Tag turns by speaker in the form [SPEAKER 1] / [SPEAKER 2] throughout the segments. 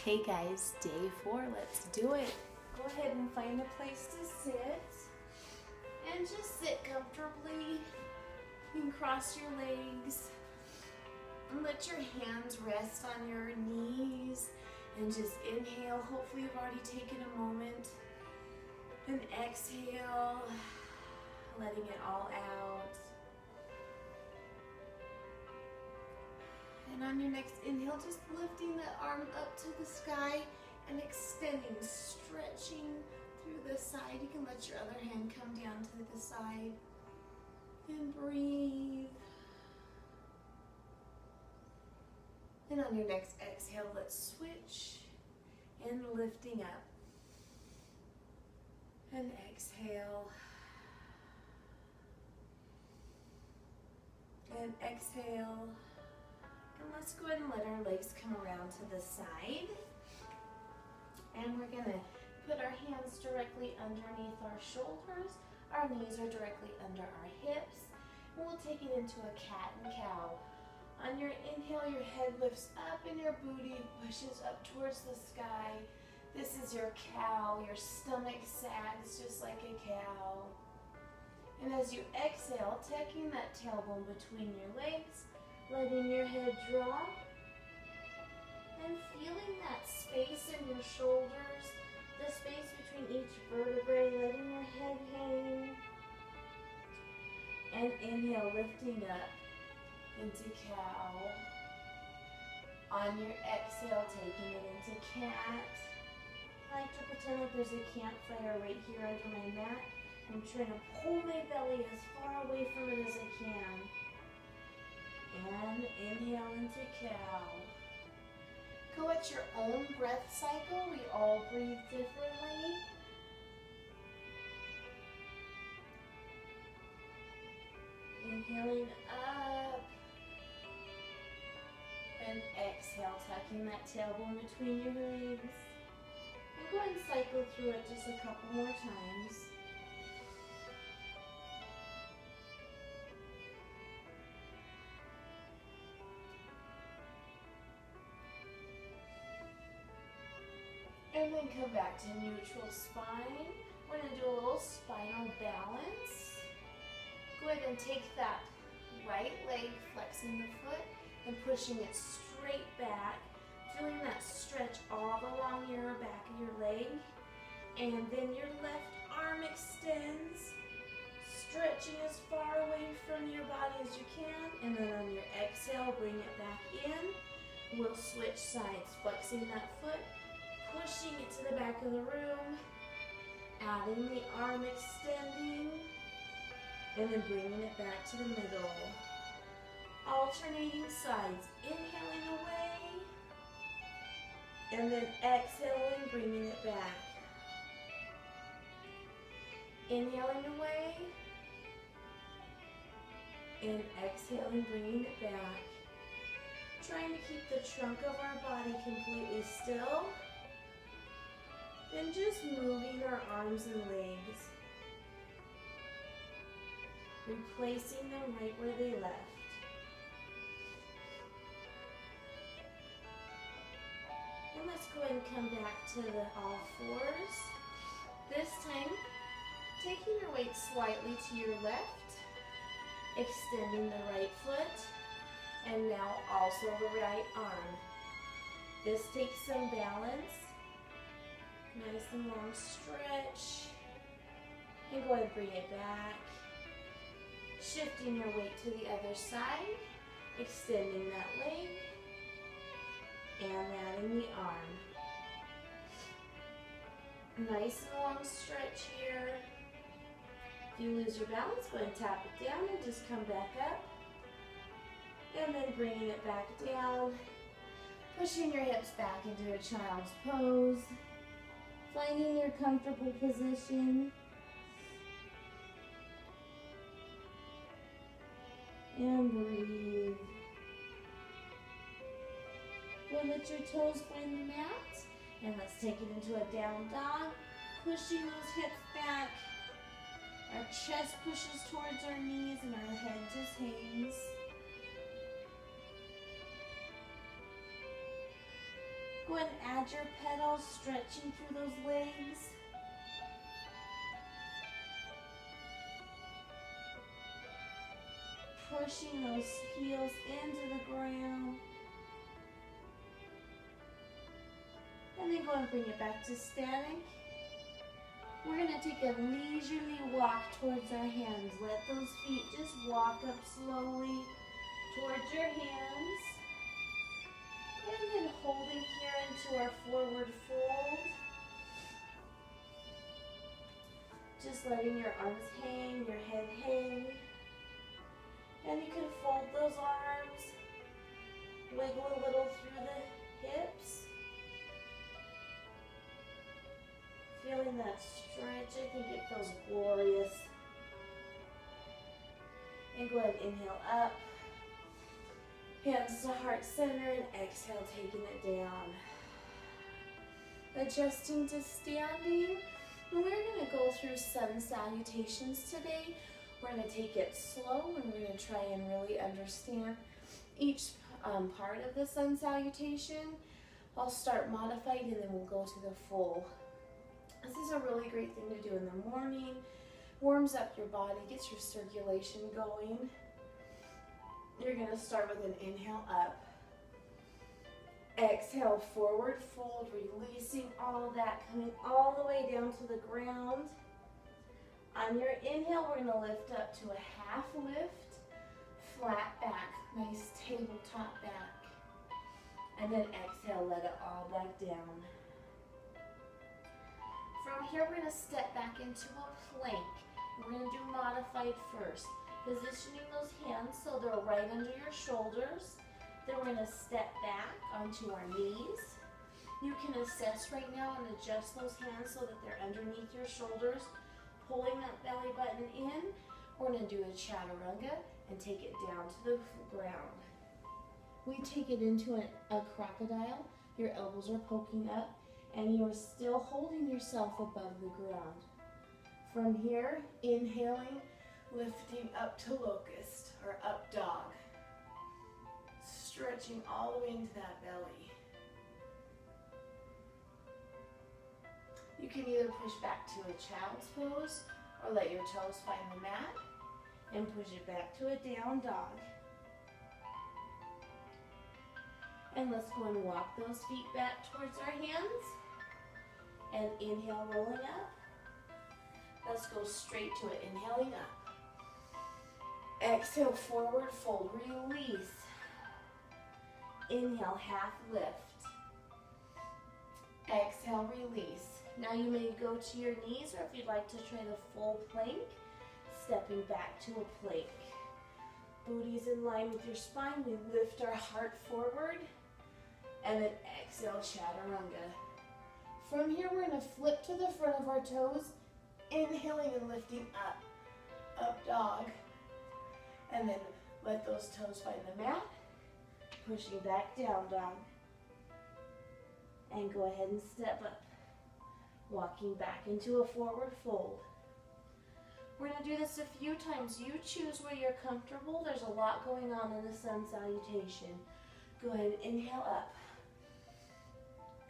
[SPEAKER 1] Hey guys, day 4, let's do it. Go ahead and find a place to sit. And just sit comfortably. You can cross your legs. And let your hands rest on your knees. And just inhale. Hopefully you've already taken a moment. And exhale, letting it all out. And on your next inhale, just lifting the arm up to the sky and extending, stretching through the side. You can let your other hand come down to the side and breathe. And on your next exhale, let's switch and lifting up. And exhale. And exhale. And let's go ahead and let our legs come around to the side. And we're going to put our hands directly underneath our shoulders. Our knees are directly under our hips. And we'll take it into a cat and cow. On your inhale, your head lifts up and your booty pushes up towards the sky. This is your cow. Your stomach sags just like a cow. And as you exhale, taking that tailbone between your legs, letting your head drop and feeling that space in your shoulders, the space between each vertebrae, letting your head hang. And inhale, lifting up into cow. On your exhale, taking it into cat. I like to pretend like there's a campfire right here under my mat. I'm trying to pull my belly as far away from it as I can. And inhale into cow. Go at your own breath cycle. We all breathe differently. Inhaling up. And exhale, tucking that tailbone between your legs. And go ahead and cycle through it just a couple more times. And then come back to neutral spine. We're going to do a little spinal balance. Go ahead and take that right leg, flexing the foot and pushing it straight back. Feeling that stretch all along your back of your leg. And then your left arm extends, stretching as far away from your body as you can. And then on your exhale, bring it back in. We'll switch sides, flexing that foot, pushing it to the back of the room, adding the arm extending, and then bringing it back to the middle. Alternating sides, inhaling away, and then exhaling, bringing it back. Inhaling away, and exhaling, bringing it back. Trying to keep the trunk of our body completely still. And just moving our arms and legs. Replacing them right where they left. And let's go ahead and come back to the all fours. This time, taking your weight slightly to your left, extending the right foot, and now also the right arm. This takes some balance. Nice and long stretch. And go ahead and bring it back. Shifting your weight to the other side. Extending that leg. And adding the arm. Nice and long stretch here. If you lose your balance, go ahead and tap it down and just come back up. And then bringing it back down. Pushing your hips back into a child's pose. Finding your comfortable position. And breathe. We'll let your toes find the mat. And let's take it into a down dog. Pushing those hips back. Our chest pushes towards our knees and our head just hangs. Go ahead and add your pedals, stretching through those legs. Pushing those heels into the ground. And then go and bring it back to static. We're going to take a leisurely walk towards our hands. Let those feet just walk up slowly towards your hands. And then holding here into our forward fold. Just letting your arms hang, your head hang. And you can fold those arms. Wiggle a little through the hips. Feeling that stretch, I think it feels glorious. And go ahead and inhale up. Hands to heart center and exhale, taking it down. Adjusting to standing. And we're going to go through sun salutations today. We're going to take it slow and we're going to try and really understand each part of the sun salutation. I'll start modified and then we'll go to the full. This is a really great thing to do in the morning. Warms up your body, gets your circulation going. You're going to start with an inhale up. Exhale, forward fold, releasing all of that, coming all the way down to the ground. On your inhale, we're going to lift up to a half lift, flat back, nice tabletop back. And then exhale, let it all back down. From here, we're going to step back into a plank. We're going to do modified first. Positioning those hands so they're right under your shoulders. Then we're going to step back onto our knees. You can assess right now and adjust those hands so that they're underneath your shoulders, pulling that belly button in. We're going to do a chaturanga and take it down to the ground. We take it into a crocodile. Your elbows are poking up and you're still holding yourself above the ground. From here, inhaling, lifting up to locust or up dog. Stretching all the way into that belly. You can either push back to a child's pose or let your toes find the mat and push it back to a down dog. And let's go and walk those feet back towards our hands. And inhale, rolling up. Let's go straight to it, inhaling up. Exhale, forward fold, release. Inhale, half lift. Exhale, release. Now you may go to your knees, or if you'd like to try the full plank, stepping back to a plank. Booty's in line with your spine. We lift our heart forward, and then exhale, chaturanga. From here, we're going to flip to the front of our toes, inhaling and lifting up, up dog. And then let those toes find the mat, pushing back down dog. And go ahead and step up, walking back into a forward fold. We're going to do this a few times. You choose where you're comfortable. There's a lot going on in the sun salutation. Go ahead and inhale up.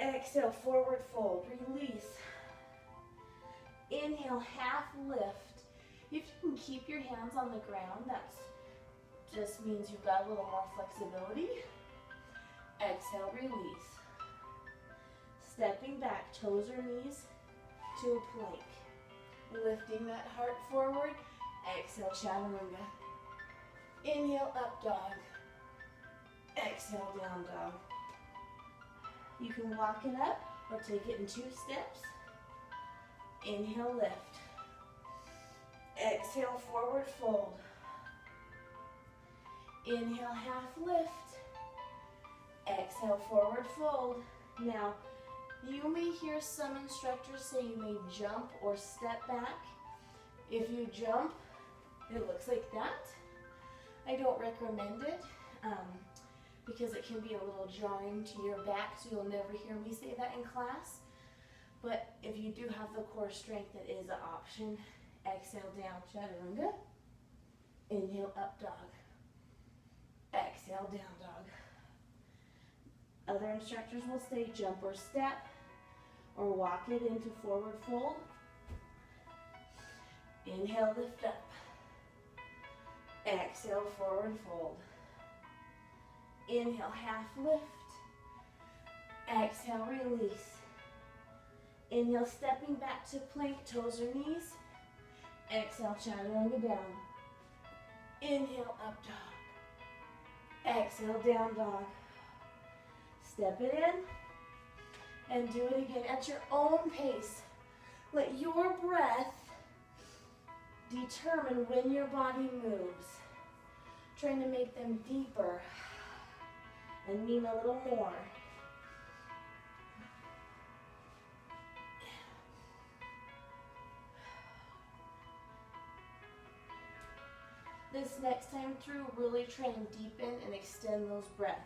[SPEAKER 1] Exhale, forward fold, release. Inhale, half lift. If you can keep your hands on the ground, that just means you've got a little more flexibility. Exhale, release. Stepping back, toes or knees to a plank. Lifting that heart forward. Exhale, chaturanga. Inhale, up dog. Exhale, down dog. You can walk it up or take it in 2 steps. Inhale, lift. Exhale, forward fold. Inhale, half lift. Exhale, forward fold. Now, you may hear some instructors say you may jump or step back. If you jump, it looks like that. I don't recommend it because it can be a little jarring to your back, so you'll never hear me say that in class. But if you do have the core strength, it is an option. Exhale, down, chaturanga. Inhale, up dog. Exhale, down dog. Other instructors will say jump or step, or walk it into forward fold. Inhale, lift up. Exhale, forward fold. Inhale, half lift. Exhale, release. Inhale, stepping back to plank, toes or knees. Exhale, chaturanga down. Inhale, up dog. Exhale, down dog. Step it in and do it again at your own pace. Let your breath determine when your body moves. Trying to make them deeper and mean a little more. This next time through, really try and deepen and extend those breaths.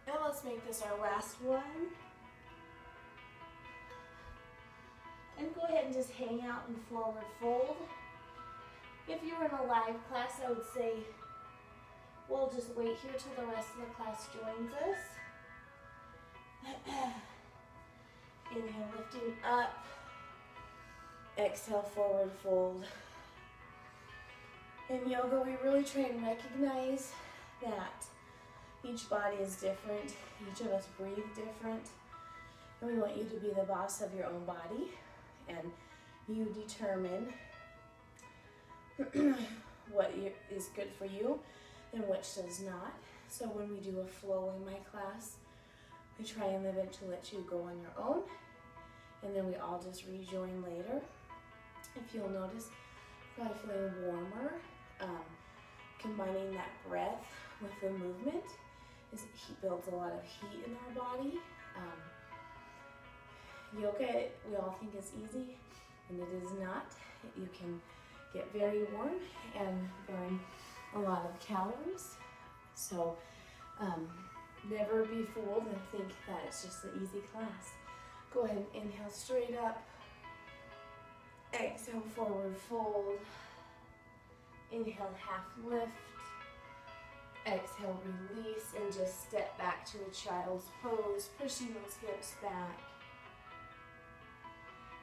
[SPEAKER 1] Now let's make this our last one. And go ahead and just hang out in forward fold. If you were in a live class, I would say we'll just wait here till the rest of the class joins us. Inhale, lifting up. Exhale, forward fold. In yoga, we really try and recognize that each body is different. Each of us breathe different. And we want you to be the boss of your own body. And you determine what is good for you and which does not. So when we do a flow in my class, we try and eventually let you go on your own. And then we all just rejoin later. If you'll notice, probably feeling warmer. Combining that breath with the movement is it builds a lot of heat in our body. Yoga, we all think is easy, and it is not. You can get very warm and burn a lot of calories. So never be fooled and think that it's just an easy class. Go ahead and inhale straight up. Exhale, forward fold. Inhale, half lift. Exhale, release, and just step back to a child's pose, pushing those hips back.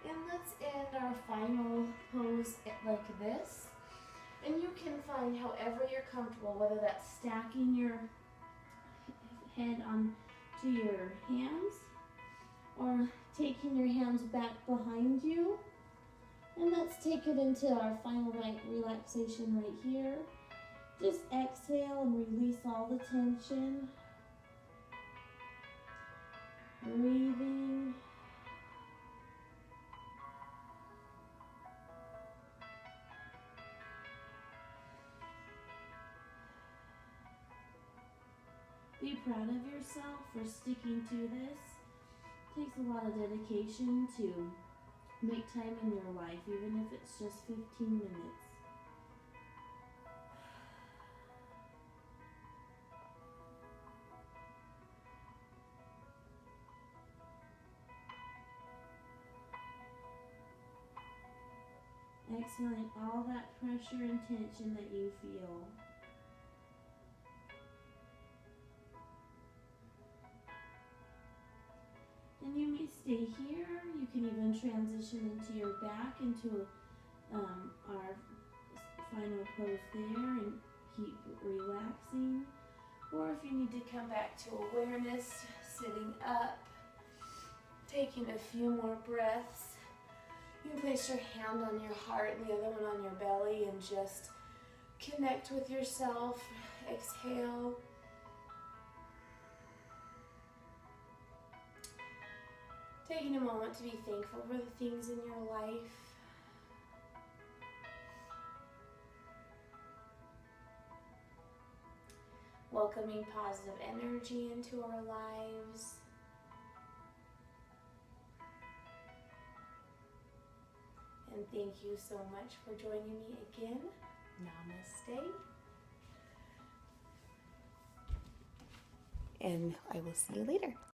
[SPEAKER 1] And let's end our final pose like this. And you can find however you're comfortable, whether that's stacking your head onto your hands or taking your hands back behind you. And let's take it into our final relaxation right here. Just exhale and release all the tension. Breathing. Be proud of yourself for sticking to this. It takes a lot of dedication to make time in your life, even if it's just 15 minutes. Exhaling all that pressure and tension that you feel. And you may stay here. You can even transition into your back, into our final pose there, and keep relaxing. Or if you need to come back to awareness, sitting up, taking a few more breaths. You can place your hand on your heart and the other one on your belly and just connect with yourself. Exhale. Taking a moment to be thankful for the things in your life. welcoming positive energy into our lives. And thank you so much for joining me again. Namaste. And I will see you later.